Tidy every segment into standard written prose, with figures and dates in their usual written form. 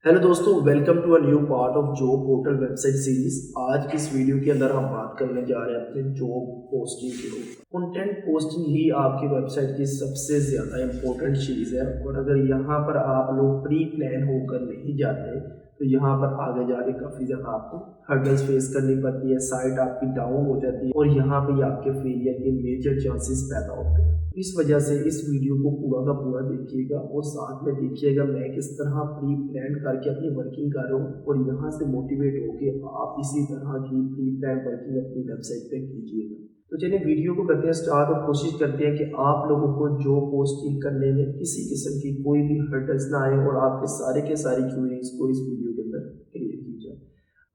Hello दोस्तों, welcome to a new part of job portal website series. आज की इस वीडियो के अंदर हम बात करने जा रहे हैं अपने जॉब पोस्टिंग के ऊपर। कंटेंट पोस्टिंग ही आपकी वेबसाइट की सबसे ज़्यादा इम्पोर्टेंट चीज़ है और अगर यहाँ पर आप लोग प्री प्लान होकर नहीं जाते तो यहाँ पर आगे जाके काफ़ी ज़्यादा आपको हर्डल्स फेस करनी पड़ती है, साइट आपकी डाउन हो जाती है और यहाँ पे आपके फेलियर के मेजर चांसेस पैदा होते हैं। इस वजह से इस वीडियो को पूरा का पूरा देखिएगा और साथ में देखिएगा मैं किस तरह प्री प्लान करके अपनी वर्किंग कर रहा हूँ और यहाँ से मोटिवेट होकर आप इसी तरह की प्री प्लान वर्किंग अपनी वेबसाइट पे कीजिएगा। तो चलिए वीडियो को करते हैं स्टार्ट और कोशिश करते हैं कि आप लोगों को जो पोस्टिंग करने में किसी किस्म की कोई भी हर्डल्स ना आए और आपके सारे के सारी क्वेरीज को इस वीडियो के अंदर क्लियर की जाए।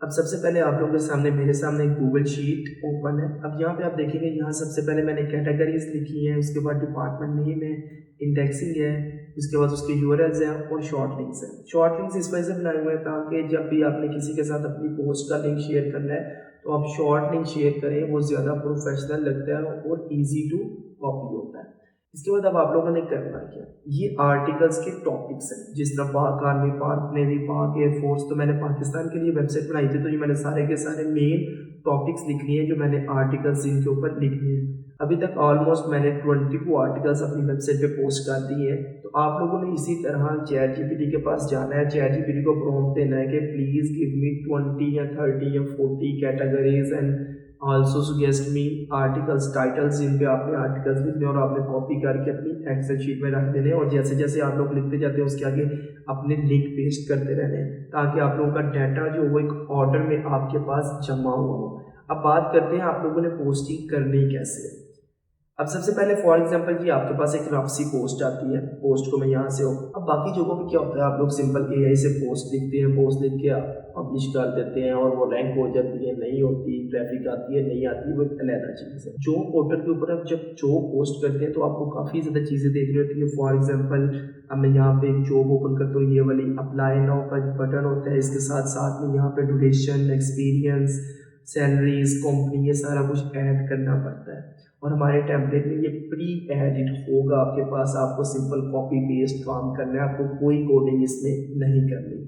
अब सबसे पहले आप लोगों के सामने मेरे सामने गूगल शीट ओपन है। अब यहाँ पे आप देखेंगे, यहाँ सबसे पहले मैंने कैटेगरीज लिखी है, उसके बाद डिपार्टमेंट नेम है, इंडेक्सिंग है, उसके बाद उसके यूआरएल्स हैं और शॉर्ट लिंक्स हैं। शॉर्ट लिंक्स इस वजह से बनाए हुए हैं ताकि जब भी आपने किसी के साथ अपनी पोस्ट का लिंक शेयर करना है तो आप शॉर्ट लिंक शेयर करें, वो ज़्यादा प्रोफेशनल लगता है और ईजी टू कॉपी होता है। इसके बाद अब आप लोगों ने करना क्या, ये आर्टिकल्स के टॉपिक्स हैं, जिस तरह पाक आर्मी, पाक नेवी, पाक एयरफोर्स। तो मैंने पाकिस्तान के लिए वेबसाइट बनाई थी तो ये मैंने सारे के सारे मेन टॉपिक्स लिख लिए हैं जो मैंने आर्टिकल्स इनके ऊपर लिखने हैं। अभी तक ऑलमोस्ट मैंने 22 आर्टिकल्स अपनी वेबसाइट पे पोस्ट कर दिए हैं। तो आप लोगों ने इसी तरह चैट जीपीटी के पास जाना है, चैट जीपीटी को प्रॉम्प्ट देना है कि प्लीज़ गिव मी 20 या 30 या 40 categories and also suggest me articles titles, जिन पे आपने आर्टिकल्स लिखने और आपने कॉपी करके अपनी एक्सेल शीट में रख देने और जैसे जैसे आप लोग लिखते जाते हैं उसके आगे अपने लिंक पेस्ट करते रहने ताकि आप लोगों का डाटा जो वो एक ऑर्डर में आपके पास जमा हुआ हो। अब बात करते हैं आप लोगों ने पोस्टिंग करनी कैसे। अब सबसे पहले फॉर एग्जांपल कि आपके पास एक रफ सी पोस्ट आती है, पोस्ट को मैं यहाँ से अब बाकी जगहों पे क्या होता है, आप लोग सिंपल एआई से पोस्ट लिखते हैं, पोस्ट लिख के पब्लिश कर देते हैं और वो रैंक हो जाती है, नहीं होती, ट्रैफिक आती है, नहीं आती, वो एक अलग चीज़ है। जॉब पोर्टल के ऊपर आप जब जॉब पोस्ट करते हैं तो आपको काफ़ी ज़्यादा चीज़ें देखनी होती है। फॉर एग्जाम्पल अब मैं यहाँ पे एक जॉब ओपन करता हूँ, ये वाली अप्लाई नाउ का बटन होता है, इसके साथ साथ में यहाँ पे ड्यूरेशन, एक्सपीरियंस, सैलरीज, कंपनी, ये सारा कुछ ऐड करना पड़ता है और हमारे टेम्पलेट में ये प्री एडिट होगा आपके पास। आपको सिंपल कॉपी पेस्ट काम करना है, आपको कोई कोडिंग इसमें नहीं करनी।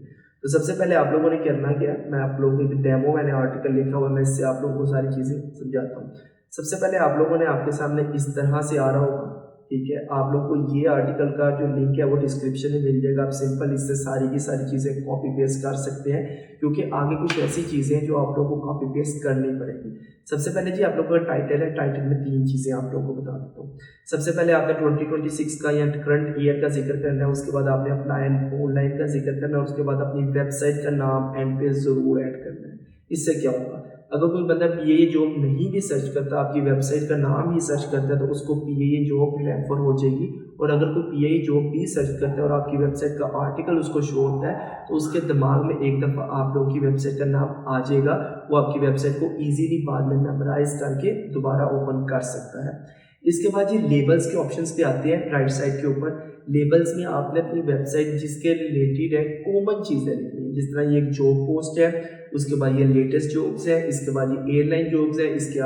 तो सबसे पहले आप लोगों ने करना क्या, मैं आप लोगों को डेमो मैंने आर्टिकल लिखा हुआ, मैं इससे आप लोगों को सारी चीज़ें समझाता हूँ। सबसे पहले आप लोगों ने आपके सामने इस तरह से आ रहा होगा, ठीक है। आप लोग को ये आर्टिकल का जो लिंक है वो डिस्क्रिप्शन में मिल जाएगा। आप सिंपल इससे सारी की सारी चीज़ें कॉपी पेस्ट कर सकते हैं क्योंकि आगे कुछ ऐसी चीज़ें हैं जो आप लोगों को कॉपी पेस्ट करनी पड़ेगी। सबसे पहले जी आप लोगों का टाइटल है, टाइटल में 3 चीज़ें आप लोगों को बता देता हूँ। सबसे पहले आपने 2026 का या करंट ईयर का जिक्र करना है, उसके बाद आपने अपना ऑनलाइन का जिक्र करना है, उसके बाद अपनी वेबसाइट का नाम एंड पे ज़रूर ऐड करना है। इससे क्या होगा, अगर कोई बंदा पीएए जॉब नहीं भी सर्च करता, आपकी वेबसाइट का नाम ही सर्च करता है तो उसको पीएए जॉब रेफर हो जाएगी। और अगर कोई पीएए जॉब भी सर्च करता है और आपकी वेबसाइट का आर्टिकल उसको शो होता है तो उसके दिमाग में एक दफ़ा आप लोगों की वेबसाइट का नाम आ जाएगा, वो आपकी वेबसाइट को ईजीली बाद में मेमोराइज करके दोबारा ओपन कर सकता है। इसके बाद ये लेबल्स के ऑप्शंस पे आते हैं राइट साइड के ऊपर। लेबल्स में आपने अपनी वेबसाइट जिसके रिलेटेड है कॉमन चीज़ें लिखनी है, जिस तरह ये एक जॉब पोस्ट है, उसके बाद ये लेटेस्ट जॉब्स है, इसके बाद ये एयरलाइन जॉब्स है, इसके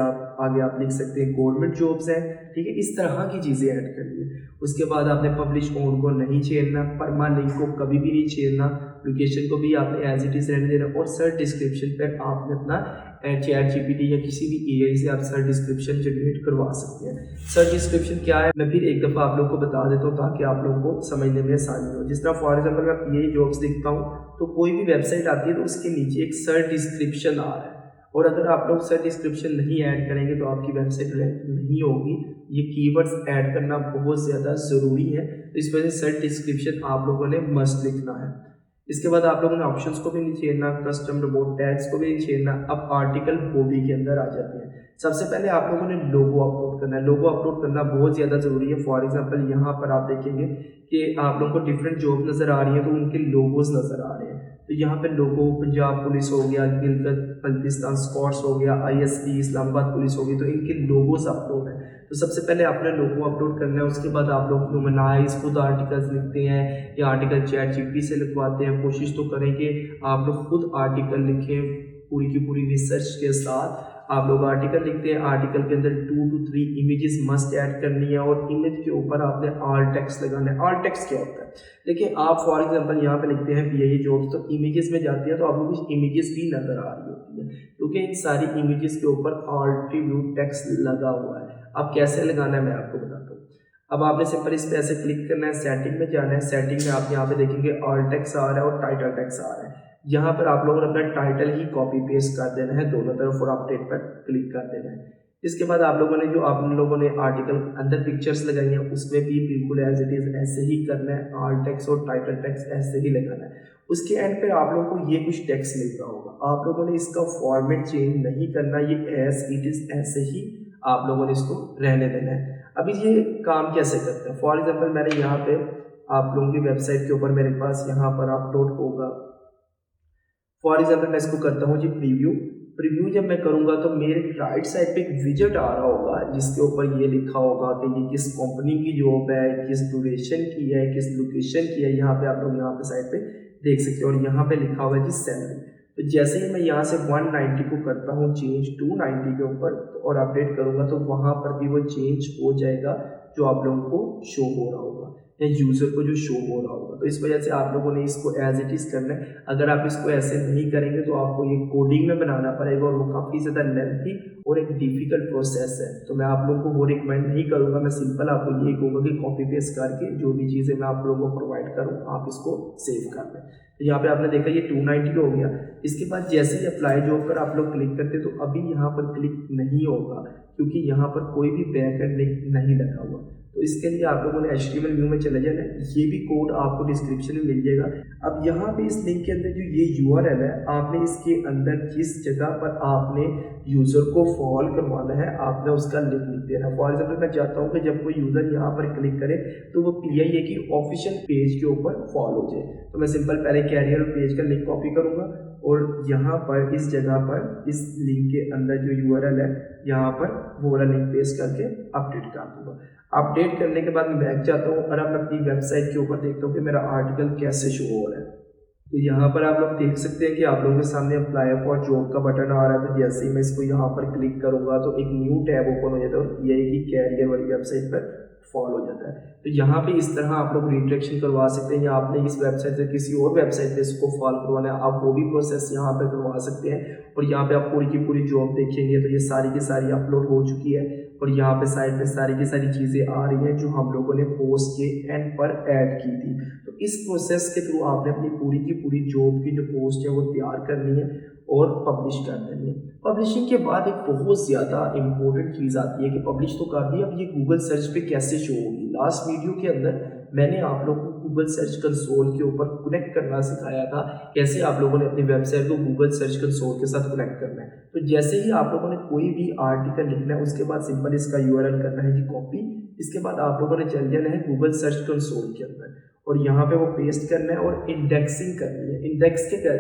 आगे आप लिख सकते हैं गवर्नमेंट जॉब्स हैं, ठीक है। इस तरह की चीज़ें ऐड करनी है। उसके बाद आपने पब्लिश ऑन को नहीं छेड़ना, परमानेंट को कभी भी नहीं छेड़ना, लोकेशन को भी आपने एज इट इज़ रहने देना और सर्च डिस्क्रिप्शन पर आपने अपना चैट जीपीटी या किसी भी एआई से आप सर्च डिस्क्रिप्शन जनरेट करवा सकते हैं। सर्च डिस्क्रिप्शन क्या है मैं फिर एक दफ़ा आप लोग को बता देता हूँ ताकि आप लोगों को समझने में आसानी हो। जिस तरह फॉर एग्जाम्पल मैं पीएए जॉब्स लिखता हूँ तो कोई भी वेबसाइट आती है तो उसके नीचे एक सर्च डिस्क्रिप्शन आ रहा है और अगर आप लोग सर्च डिस्क्रिप्शन नहीं ऐड करेंगे तो आपकी वेबसाइट रैंक नहीं होगी। ये कीवर्ड्स ऐड करना बहुत ज़्यादा ज़रूरी है, तो इस वजह से सर्च डिस्क्रिप्शन आप लोगों ने मस्ट लिखना है। इसके बाद आप लोगों ने ऑप्शंस को भी नहीं छेड़ना, कस्टम रिपोर्ट टैग्स को भी नहीं छेड़ना। अब आर्टिकल बॉडी के अंदर आ जाते हैं। सबसे पहले आप लोगों ने लोगो अपलोड करना है। लोगो अपलोड करना बहुत ज़्यादा ज़रूरी है। फॉर एग्जांपल यहाँ पर आप देखेंगे कि आप लोगों को डिफरेंट जॉब नज़र आ रही है तो उनके लोगोज नज़र आ रहे हैं। तो यहाँ पे लोगो पंजाब पुलिस हो गया, गिलगित बल्तिस्तान स्क्वाड्स हो गया, आईएसपी इस्लामाबाद पुलिस हो गई, तो इनके लोगोस अपलोड हैं। तो सबसे पहले आपने लोगो अपलोड करना है। उसके बाद आप लोग ह्यूमनाइज खुद आर्टिकल्स लिखते हैं या आर्टिकल चैट जीपीटी से लिखवाते हैं। कोशिश तो करें कि आप लोग खुद आर्टिकल लिखें पूरी की पूरी रिसर्च के साथ। आप लोग आर्टिकल लिखते हैं, आर्टिकल के अंदर 2 to 3 इमेजेस मस्ट ऐड करनी है और इमेज के ऊपर आपने ऑल टेक्स्ट लगाना है। ऑल टेक्स्ट क्या होता है, देखिए आप फॉर एग्जांपल यहाँ पे लिखते हैं BIA जॉब्स, तो इमेजेस में जाती है तो आपको कुछ इमेजेस भी नजर आ रही होती है, क्योंकि इन सारी इमेजेस के ऊपर एट्रीब्यूट टेक्स्ट लगा हुआ है। अब कैसे लगाना है मैं आपको बताता हूँ। अब आपने सिंपल इस पे ऐसे क्लिक करना है, सेटिंग में जाना है, सेटिंग में आप यहाँ पे देखेंगे ऑल टेक्स्ट आ रहा है और टाइटल टेक्स्ट आ रहा है। यहाँ पर आप लोगों ने अपना टाइटल ही कॉपी पेस्ट कर देना है दोनों तरफ और अपडेट पर क्लिक कर देना है। इसके बाद आप लोगों ने जो आप लोगों ने आर्टिकल अंदर पिक्चर्स लगाई हैं उसमें भी बिल्कुल एज इट इज ऐसे ही करना है, ऑल टेक्स्ट और टाइटल टेक्स्ट ऐसे ही लगाना है। उसके एंड पे आप लोगों को ये कुछ टेक्स्ट मिल रहा होगा, आप लोगों ने इसका फॉर्मेट चेंज नहीं करना, ये एज इट इज ऐसे ही आप लोगों ने इसको रहने देना है। अभी ये काम कैसे करते हैं, फॉर एग्जाम्पल मैंने यहाँ पे आप लोगों की वेबसाइट के ऊपर मेरे पास यहाँ पर अपलोड होगा, फॉर एग्जाम्पल मैं इसको करता हूँ जी प्रीव्यू जब मैं करूँगा तो मेरे राइट साइड पे एक विजेट आ रहा होगा जिसके ऊपर ये लिखा होगा कि ये किस कंपनी की जॉब है, किस ड्यूरेशन की है, किस लोकेशन की है। यहाँ पे आप लोग यहाँ पे साइड पे देख सकते हैं और यहाँ पे लिखा हुआ है जी सैलरी। तो जैसे ही मैं यहाँ से 190 को करता हूँ चेंज 290 के ऊपर और अपडेट करूँगा तो वहाँ पर भी वो चेंज हो जाएगा जो आप लोगों को शो हो रहा होगा या यूज़र को जो शो हो रहा होगा। तो इस वजह से आप लोगों ने इसको एज इट इज़ करना है। अगर आप इसको ऐसे नहीं करेंगे तो आपको ये कोडिंग में बनाना पड़ेगा और वो काफ़ी ज़्यादा लेंथी और एक डिफ़िकल्ट प्रोसेस है। तो मैं आप लोगों को वो रिकमेंड नहीं करूँगा, मैं सिंपल आपको यही कहूँगा कि कॉपी पेस्ट करके जो भी चीज़ें मैं आप लोगों को प्रोवाइड करूँ आप इसको सेव कर लें। तो यहाँ पे आपने देखा ये 290 हो गया। इसके बाद जैसे ही अप्लाई जॉब पर आप लोग क्लिक करते तो अभी यहाँ पर क्लिक नहीं होगा क्योंकि यहाँ पर कोई भी बैकएंड लिंक नहीं लगा हुआ। तो इसके लिए आप लोगों ने HTML व्यू में चले जाना, ये भी कोड आपको डिस्क्रिप्शन में मिल जाएगा। अब यहाँ पे इस लिंक के अंदर जो ये URL है आपने इसके अंदर किस जगह पर आपने यूज़र को फॉलो करवाना है आपने उसका लिंक लिख देना। फॉर एग्जाम्पल मैं चाहता हूँ कि जब कोई यूज़र यहाँ पर क्लिक करे तो वो PIA की ऑफिशियल पेज के ऊपर फॉलो हो जाए। तो मैं सिंपल पहले कैरियर पेज का लिंक कॉपी करूँगा और यहाँ पर इस जगह पर इस लिंक के अंदर जो URL है यहाँ पर वो वाला लिंक पेस्ट करके अपडेट कर दूँगा। अपडेट करने के बाद मैं बैक जाता हूँ और अब मैं अपनी वेबसाइट के ऊपर देखता हूँ कि मेरा आर्टिकल कैसे शो हो रहा है। तो यहाँ पर आप लोग देख सकते हैं कि आप लोगों के सामने अप्लाई फॉर जॉब का बटन आ रहा है। तो जैसे ही मैं इसको यहाँ पर क्लिक करूँगा तो एक न्यू टैब ओपन हो जाता है और यही की कैरियर वाली वेबसाइट पर फॉलो हो जाता है। तो यहाँ पे इस तरह आप लोग रिट्रैक्शन करवा सकते हैं या आपने इस वेबसाइट से किसी और वेबसाइट पे इसको फॉलो करवाना है आप वो भी प्रोसेस यहाँ पे करवा सकते हैं। और यहाँ पे आप पूरी की पूरी जॉब देखेंगे तो ये सारी की सारी अपलोड हो चुकी है और यहाँ पे साइड पे सारी की सारी चीज़ें आ रही हैं जो हम लोगों ने पोस्ट के एंड पर ऐड की थी। तो इस प्रोसेस के थ्रू आपने अपनी पूरी की पूरी जॉब की जो पोस्ट है वो तैयार करनी है और पब्लिश कर देनी है। पब्लिशिंग के बाद एक बहुत ज़्यादा इंपॉर्टेंट चीज़ आती है कि पब्लिश तो कर दी, अब ये गूगल सर्च पे कैसे शो होगी। लास्ट वीडियो के अंदर मैंने आप लोगों को गूगल सर्च कंसोल के ऊपर कनेक्ट करना सिखाया था, कैसे आप लोगों ने अपनी वेबसाइट को गूगल सर्च कंसोल के साथ कनेक्ट करना है। तो जैसे ही आप लोगों ने कोई भी आर्टिकल लिखना है उसके बाद सिंपल इसका URL करना है जी कॉपी। इसके बाद आप लोगों ने चल जाना है गूगल सर्च कंसोल के अंदर और यहाँ पे वो पेस्ट करना है और इंडेक्सिंग करनी है। इंडेक्स के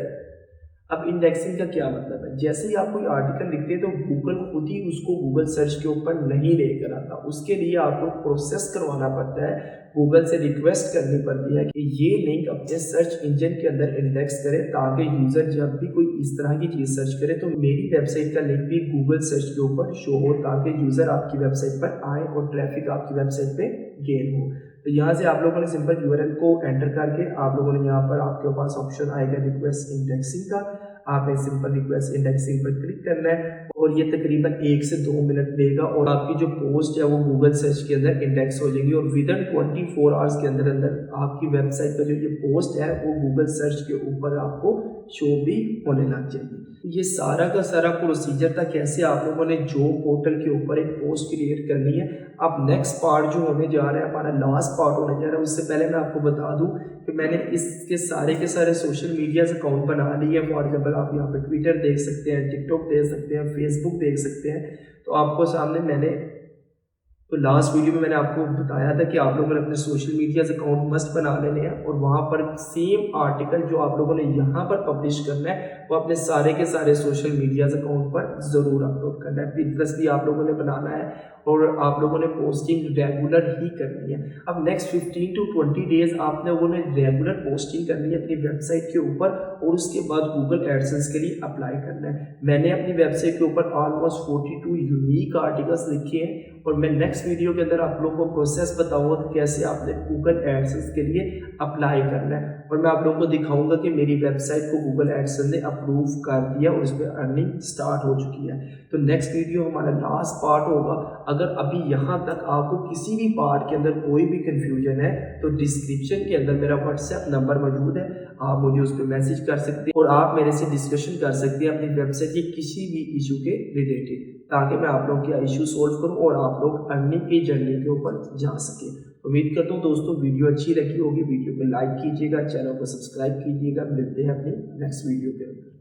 अब इंडेक्सिंग का क्या मतलब है, जैसे ही आप कोई आर्टिकल लिखते हैं तो गूगल खुद ही उसको गूगल सर्च के ऊपर नहीं लेकर आता। उसके लिए आपको प्रोसेस करवाना पड़ता है, गूगल से रिक्वेस्ट करनी पड़ती है कि ये लिंक अपने सर्च इंजन के अंदर इंडेक्स करे ताकि यूज़र जब भी कोई इस तरह की चीज़ सर्च करे तो मेरी वेबसाइट का लिंक भी गूगल सर्च के ऊपर शो हो ताकि यूज़र आपकी वेबसाइट पर आए और ट्रैफिक आपकी वेबसाइट पे गेन हो। तो यहाँ से आप लोगों ने सिंपल URL को एंटर करके आप लोगों ने यहाँ पर आपके पास ऑप्शन आएगा रिक्वेस्ट इंडेक्सिंग का, आपने सिंपल रिक्वेस्ट इंडेक्सिंग पर क्लिक करना है और ये तकरीबन 1 से 2 मिनट लेगा और आपकी जो पोस्ट है वो गूगल सर्च के अंदर इंडेक्स हो जाएगी और विद इन 24 आवर्स के अंदर अंदर आपकी वेबसाइट पर जो ये पोस्ट है वो गूगल सर्च के ऊपर आपको शो भी होने लग जाएगी। ये सारा का सारा प्रोसीजर था कैसे आप लोगों ने जॉब पोर्टल के ऊपर एक पोस्ट क्रिएट करनी है। अब नेक्स्ट पार्ट जो होने जा रहा है, हमारा लास्ट पार्ट होने जा रहा है, उससे पहले मैं आपको बता दूं कि मैंने इसके सारे के सारे सोशल मीडिया अकाउंट बना लिए हैं। फॉर एग्जाम्पल आप यहाँ पे ट्विटर देख सकते हैं, टिकटॉक देख सकते हैं, फेसबुक देख सकते हैं। तो आपको सामने मैंने तो लास्ट वीडियो में मैंने आपको बताया था कि आप लोगों ने अपने सोशल मीडिया अकाउंट मस्ट बना लेने हैं और वहाँ पर सेम आर्टिकल जो आप लोगों ने यहाँ पर पब्लिश करना है वो अपने सारे के सारे सोशल मीडिया अकाउंट पर ज़रूर अपलोड करना है। पिंटरेस्ट भी आप लोगों ने बनाना है और आप लोगों ने पोस्टिंग रेगुलर ही करनी है। अब नेक्स्ट 15 to 20 डेज आप लोगों ने रेगुलर पोस्टिंग करनी है अपनी वेबसाइट के ऊपर और उसके बाद गूगल एडसेंस के लिए अप्लाई करना है। मैंने अपनी वेबसाइट के ऊपर ऑलमोस्ट 42 यूनिक आर्टिकल्स लिखे हैं और मैं नेक्स्ट वीडियो के अंदर आप लोगों को प्रोसेस बताऊंगा कि कैसे आपने गूगल एडसेंस के लिए अप्लाई करना है और मैं आप लोगों को दिखाऊंगा कि मेरी वेबसाइट को गूगल एडसेंस ने अप्रूव कर दिया और उस पर अर्निंग स्टार्ट हो चुकी है। तो नेक्स्ट वीडियो हमारा लास्ट पार्ट होगा। अगर अभी यहाँ तक आपको किसी भी पार्ट के अंदर कोई भी कंफ्यूजन है तो डिस्क्रिप्शन के अंदर मेरा व्हाट्सएप नंबर मौजूद है, आप मुझे उस पर मैसेज कर सकते हैं और आप मेरे से डिस्कशन कर सकते हैं अपनी वेबसाइट के किसी भी इशू के रिलेटेड, ताकि मैं आप लोगों का इशू सोल्व करूं और आप लोग अर्निंग की जर्नी के ऊपर जा सके। उम्मीद करता हूं दोस्तों वीडियो अच्छी लगी होगी। वीडियो को लाइक कीजिएगा, चैनल को सब्सक्राइब कीजिएगा। मिलते हैं अपनी नेक्स्ट वीडियो के अंदर।